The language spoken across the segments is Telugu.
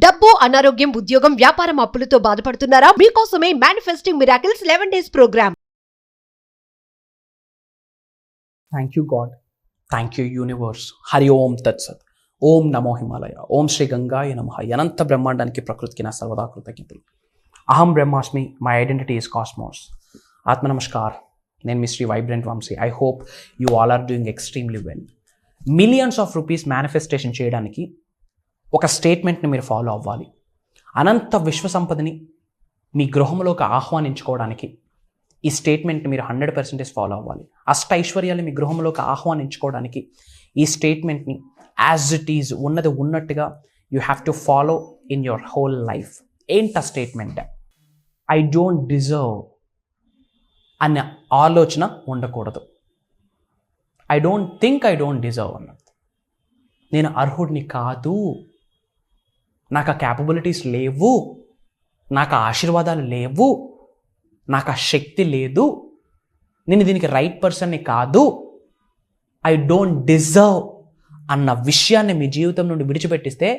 డబ్బు, అనారోగ్యం, ఉద్యోగం, వ్యాపారం, అప్పులతో బాధపడుతున్నారా? మీకోసమే manifesting miracles 11 days program. Thank you God, thank you universe. Hari ఓం తత్సత్. ఓం నమో హిమాలయ. ఓం శ్రీ గంగాయ నమః. అనంత బ్రహ్మాండానికి, ప్రకృతికి నా సర్వదా కృతజ్ఞతలు. అహం బ్రహ్మాస్మి, మై ఐడెంటిటీ ఈస్ కాస్మోస్. ఆత్మ నమస్కార్. నేను మీ Shri vibrant Vamsi. I hope you all are doing extremely well. Millions of rupees manifestation చేయడానికి ఒక స్టేట్మెంట్ని మీరు ఫాలో అవ్వాలి. అనంత విశ్వ సంపదని మీ గృహంలోకి ఆహ్వానించుకోవడానికి ఈ స్టేట్మెంట్ని మీరు 100% ఫాలో అవ్వాలి. అష్ట ఐశ్వర్యాలు మీ గృహంలోకి ఆహ్వానించుకోవడానికి ఈ స్టేట్మెంట్ని యాజ్ ఇట్ ఈజ్ ఉన్నది ఉన్నట్టుగా you have to follow in your whole life. ఏంటి ఆ స్టేట్మెంట్? ఐ డోంట్ డిజర్వ్ అనే ఆలోచన ఉండకూడదు. I don't think I don't deserve అన్నది. నేను అర్హుడిని కాదు, నాకు ఆ క్యాపబిలిటీస్ లేవు, నాకు ఆ ఆశీర్వాదాలు లేవు, నాకు ఆ శక్తి లేదు, నేను దీనికి రైట్ పర్సన్ని కాదు, ఐ డోంట్ డిజర్వ్ అన్న విషయాన్ని మీ జీవితం నుండి విడిచిపెట్టిస్తే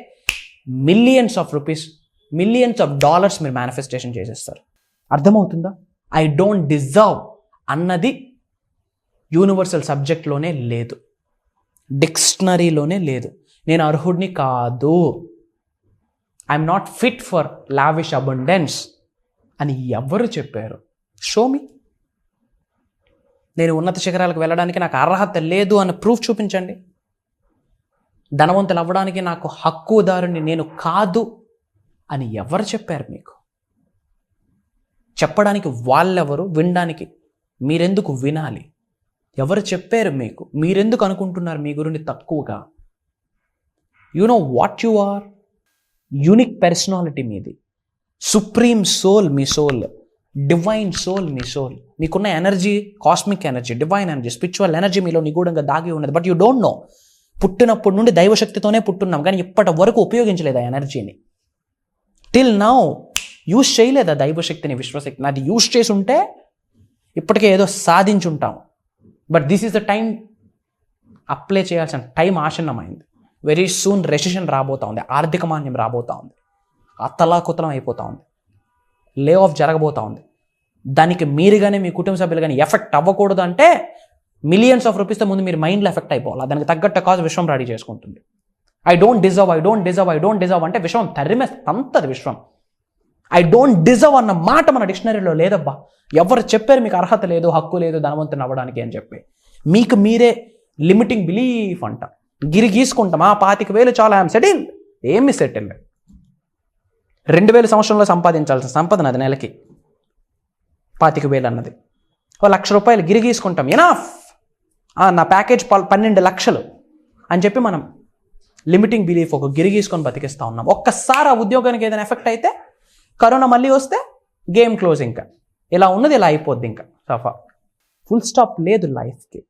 millions of rupees, millions of dollars మీరు మేనిఫెస్టేషన్ చేసేస్తారు. అర్థమవుతుందా? ఐ డోంట్ డిజర్వ్ అన్నది యూనివర్సల్ సబ్జెక్ట్లోనే లేదు, డిక్షనరీలోనే లేదు. నేను అర్హుడిని కాదు, I'm not fit for lavish abundance అని ఎవరు చెప్పారు? Show me. నేను ఉన్నత శిఖరాలకు వెళ్ళడానికి నాకు అర్హత లేదు అని ప్రూఫ్ చూపించండి. ధనవంతులు అవ్వడానికి నాకు హక్కుదారుని నేను కాదు అని ఎవరు చెప్పారు మీకు? చెప్పడానికి వాళ్ళెవరు? వినడానికి మీరెందుకు వినాలి? ఎవరు చెప్పారు మీకు? మీరెందుకు అనుకుంటున్నారు మీ గురించి తక్కువగా? You know what you are. Unique personality మీది, సుప్రీం సోల్ మీ సోల్, డివైన్ సోల్ మీ సోల్. మీకున్న energy cosmic energy, divine energy, spiritual energy మీలో నిగూఢంగా దాగి ఉన్నది. But you don't know. పుట్టినప్పటి నుండి దైవశక్తితోనే పుట్టున్నాం, కానీ ఇప్పటి వరకు ఉపయోగించలేదు ఆ ఎనర్జీని. టిల్ నౌ యూజ్ చేయలేదు ఆ దైవశక్తిని, విశ్వశక్తిని. అది యూజ్ చేసి ఉంటే ఇప్పటికే ఏదో సాధించుంటాం. But this is the time apply చేయాల్సిన టైం ఆసన్నమైంది. వెరీ సూన్ రెసిషన్ రాబోతా ఉంది, ఆర్థిక మాన్యం రాబోతా ఉంది, అత్తలాకుతలం అయిపోతూ ఉంది, లే ఆఫ్ జరగబోతూ ఉంది. దానికి మీరుగానే మీ కుటుంబ సభ్యులు కానీ ఎఫెక్ట్ అవ్వకూడదు అంటే మిలియన్స్ ఆఫ్ రూపీస్తో ముందు మీరు మైండ్లో ఎఫెక్ట్ అయిపోవాలి. దానికి తగ్గట్టు కాజ్ విశ్వం రెడీ చేసుకుంటుంది. I don't deserve, I don't deserve, I don't deserve అంటే విశ్వం తరిమేస్తుంది విశ్వం. ఐ డోంట్ డిజర్వ్ అన్న మాట మన డిక్షనరీలో లేదబ్బా. ఎవరు చెప్పారు మీకు అర్హత లేదు, హక్కు లేదు ధనవంతుని అవ్వడానికి అని చెప్పి? మీకు మీరే లిమిటింగ్ బిలీఫ్ అంట. గిరి గీసుకుంటామా 25,000 చాలా, ఐఎమ్ సెటిల్. ఏమి సెటిల్? 2,000 సంవత్సరంలో సంపాదించాల్సిన సంపద అది నెలకి 25,000 అన్నది. 1,00,000 రూపాయలు గిరి గీసుకుంటాం, ఎనఫ్, నా ప్యాకేజ్ 12 లక్షలు అని చెప్పి మనం లిమిటింగ్ బిలీఫ్ ఒక గిరి గీసుకొని బతికిస్తూ ఉన్నాం. ఒక్కసారి ఆ ఉద్యోగానికి ఏదైనా ఎఫెక్ట్ అయితే, కరోనా మళ్ళీ వస్తే గేమ్ క్లోజ్. ఇంకా ఇలా ఉన్నది ఇలా అయిపోద్ది. ఇంకా సఫా, ఫుల్ స్టాప్ లేదు లైఫ్కి.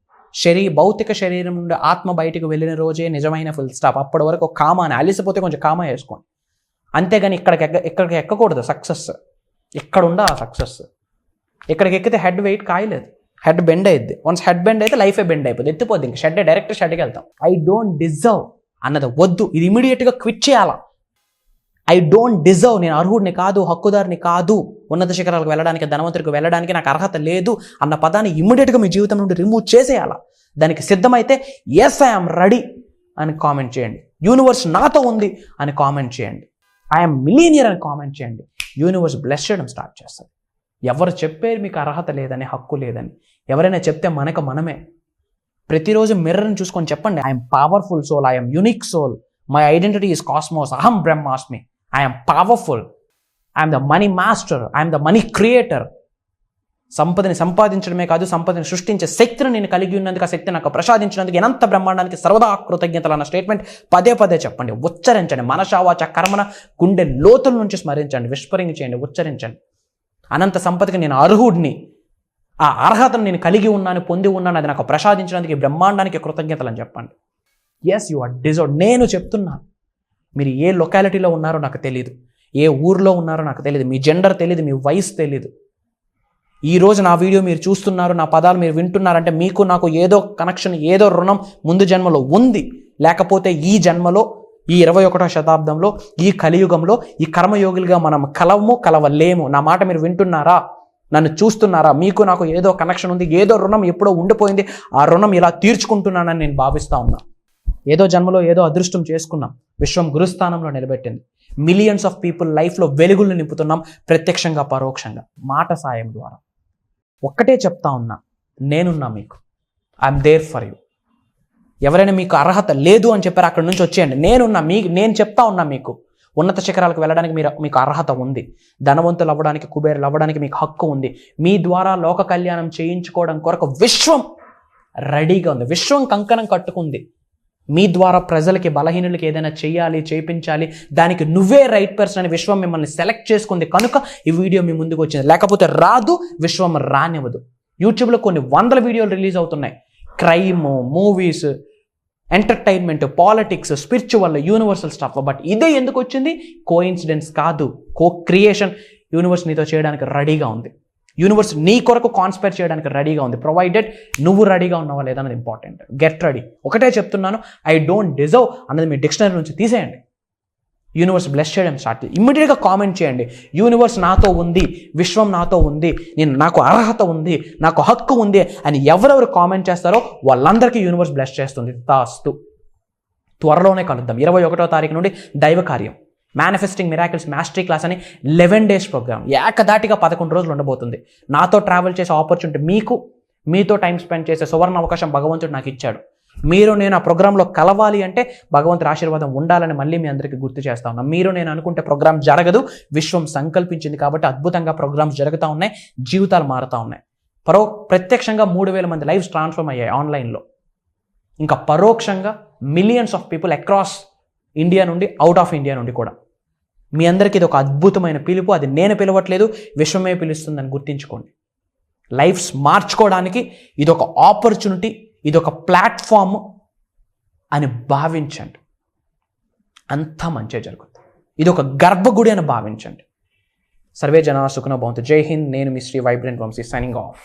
భౌతిక శరీరం నుండి ఆత్మ బయటకు వెళ్ళిన రోజే నిజమైన ఫుల్ స్టాప్. అప్పటి వరకు ఒక కామా అని అలిసిపోతే కొంచెం కామా వేసుకోండి, అంతేగాని ఇక్కడికి ఎక్కకూడదు. సక్సెస్ ఇక్కడ ఉండ ఆ సక్సెస్. ఇక్కడికి ఎక్కితే హెడ్ వెయిట్ కాయలేదు, హెడ్ బెండ్ అయ్యిద్ది. వన్స్ హెడ్ బెండ్ అయితే లైఫే బెండ్ అయిపోద్ది, ఎత్తిపోద్ది. ఇంకా డైరెక్ట్ షెడ్కి వెళ్తాం. ఐ డోంట్ డిజర్వ్ అన్నది వద్దు, ఇది ఇమీడియట్గా క్విట్ చేయాలా. ఐ డోంట్ డిజర్వ్, నేను అర్హుడిని కాదు, హక్కుదారిని కాదు, ఉన్నత శిఖరాలకు వెళ్ళడానికి, ధనవంతుడికి వెళ్ళడానికి నాకు అర్హత లేదు అన్న పదాన్ని ఇమ్మీడియట్గా మీ జీవితం నుండి రిమూవ్ చేసేయాలా. దానికి సిద్ధమైతే ఎస్ ఐఎమ్ రెడీ అని కామెంట్ చేయండి. యూనివర్స్ నాతో ఉంది అని కామెంట్ చేయండి. ఐఎమ్ మిలీనియర్ అని కామెంట్ చేయండి. యూనివర్స్ బ్లెస్ చేయడం స్టార్ట్ చేస్తుంది. ఎవరు చెప్పారు మీకు అర్హత లేదని, హక్కు లేదని? ఎవరైనా చెప్తే మనమే ప్రతిరోజు మిర్రర్ని చూసుకొని చెప్పండి, I'm powerful soul, I'm unique soul, my identity is cosmos, అహం బ్రహ్మాస్మి, I'm powerful, I'm the money master, I'm the money creator. సంపదని సంపాదించడమే కాదు, సంపదని సృష్టించే శక్తిని నేను కలిగి ఉన్నందుకు, ఆ శక్తి నాకు ప్రసాదించినందుకు అనంత బ్రహ్మాండానికి సర్వదా కృతజ్ఞతలు అన్న స్టేట్మెంట్ పదే చెప్పండి, ఉచ్చరించండి. మనశావాచ కర్మన గుండె లోతుల నుంచి స్మరించండి, విస్పరింగ్ చేయండి, ఉచ్చరించండి. అనంత సంపదకి నేను అర్హుడిని, ఆ అర్హతను నేను కలిగి ఉన్నాను, పొంది ఉన్నాను, అది నాకు ప్రసాదించినందుకు బ్రహ్మాండానికి కృతజ్ఞతలు అని చెప్పండి. Yes you are deserve. నేను చెప్తున్నాను, మీరు ఏ లొకాలిటీలో ఉన్నారో నాకు తెలియదు, ఏ ఊర్లో ఉన్నారో నాకు తెలియదు, మీ జెండర్ తెలియదు, మీ వయసు తెలియదు. ఈరోజు నా వీడియో మీరు చూస్తున్నారు, నా పదాలు మీరు వింటున్నారంటే మీకు నాకు ఏదో కనెక్షన్, ఏదో రుణం ముందు జన్మలో ఉంది. లేకపోతే ఈ జన్మలో ఈ 21వ శతాబ్దంలో, ఈ కలియుగంలో ఈ కర్మయోగులుగా మనం కలవలేము. నా మాట మీరు వింటున్నారా? నన్ను చూస్తున్నారా? మీకు నాకు ఏదో కనెక్షన్ ఉంది, ఏదో రుణం ఎప్పుడో ఉండిపోయింది, ఆ రుణం ఇలా తీర్చుకుంటున్నానని నేను భావిస్తా ఉన్నా. ఏదో జన్మలో ఏదో అదృష్టం చేసుకున్నాం, విశ్వం గురుస్థానంలో నిలబెట్టింది. మిలియన్స్ ఆఫ్ పీపుల్ లైఫ్లో వెలుగులు నింపుతున్నాం, ప్రత్యక్షంగా పరోక్షంగా, మాట సాయం ద్వారా. ఒక్కటే చెప్తా ఉన్నా, నేనున్నా మీకు. I'm there for you. ఎవరైనా మీకు అర్హత లేదు అని చెప్పారు, అక్కడి నుంచి వచ్చేయండి. నేను చెప్తా ఉన్నా మీకు ఉన్నత శిఖరాలకు వెళ్ళడానికి మీకు అర్హత ఉంది. ధనవంతులు అవ్వడానికి, కుబేరులు అవ్వడానికి మీకు హక్కు ఉంది. మీ ద్వారా లోక కళ్యాణం చేయించుకోవడం కొరకు విశ్వం రెడీగా ఉంది. విశ్వం కంకణం కట్టుకుంది. మీ ద్వారా ప్రజలకి, బలహీనులకి ఏదైనా చేయించాలి, దానికి నువ్వే రైట్ పర్సన్ అని విశ్వం మిమ్మల్ని సెలెక్ట్ చేసుకుంది కనుక ఈ వీడియో మీ ముందుకు వచ్చింది. లేకపోతే రాదు, విశ్వం రానివ్వదు. యూట్యూబ్లో కొన్ని 100 వీడియోలు రిలీజ్ అవుతున్నాయి. Crime, movies, entertainment, politics, spiritual, universal stuff. But ఇదే ఎందుకు వచ్చింది? కోఇన్సిడెన్స్ కాదు, క్రియేషన్. యూనివర్స్ నీతో చేయడానికి రెడీగా ఉంది. యూనివర్స్ నీ కొరకు కాన్స్పైర్ చేయడానికి రెడీగా ఉంది, ప్రొవైడెడ్ నువ్వు రెడీగా ఉన్నావా లేదా అనేది ఇంపార్టెంట్. Get ready. ఒకటే చెప్తున్నాను, ఐ డోంట్ డిజర్వ్ అన్నది మీ డిక్షనరీ నుంచి తీసేయండి. యూనివర్స్ చేయడం స్టార్ట్ చేయండి. ఇమ్మీడియట్గా కామెంట్ చేయండి, యూనివర్స్ నాతో ఉంది, విశ్వం నాతో ఉంది, నాకు అర్హత ఉంది, నాకు హక్కు ఉంది అని ఎవరెవరు కామెంట్ చేస్తారో వాళ్ళందరికీ యూనివర్స్ బ్లెస్ చేస్తుంది. తాస్తు. త్వరలోనే కలుద్దాం. 21వ తారీఖు నుండి దైవ కార్యం, మేనిఫెస్టింగ్ మిరాకిల్స్ మాస్టరీ క్లాస్ అని 11 days ప్రోగ్రామ్ ఏకదాటిగా 11 రోజులు ఉండబోతుంది. నాతో ట్రావెల్ చేసే ఆపర్చునిటీ మీతో టైం స్పెండ్ చేసే సువర్ణ అవకాశం భగవంతుడు నాకు ఇచ్చాడు. నేను ఆ ప్రోగ్రాంలో కలవాలి అంటే భగవంతుడి ఆశీర్వాదం ఉండాలని మళ్ళీ మీ అందరికీ గుర్తు చేస్తా ఉన్నా. నేను అనుకుంటే ప్రోగ్రామ్ జరగదు, విశ్వం సంకల్పించింది కాబట్టి అద్భుతంగా ప్రోగ్రామ్స్ జరుగుతూ ఉన్నాయి, జీవితాలు మారుతూ ఉన్నాయి. ప్రత్యక్షంగా 3000 మంది లైవ్స్ ట్రాన్స్ఫార్మ్ అయ్యాయి ఆన్లైన్లో. ఇంకా పరోక్షంగా millions of people across India నుండి, అవుట్ ఆఫ్ ఇండియా నుండి కూడా. మీ అందరికీ ఇది ఒక అద్భుతమైన పిలుపు. అది నేను పిలవట్లేదు, విశ్వమే పిలుస్తుందని గుర్తించుకోండి. లైఫ్స్ మార్చుకోవడానికి ఇదొక ఆపర్చునిటీ, ఇదొక ప్లాట్ఫామ్ అని భావించండి. అంతా మంచిగా జరుగుతుంది. ఇది ఒక గర్భగుడి అని భావించండి. సర్వే జనా సుఖనో భవంతు. జై హింద్. నేను మీ Shri vibrant Vamsi, signing of.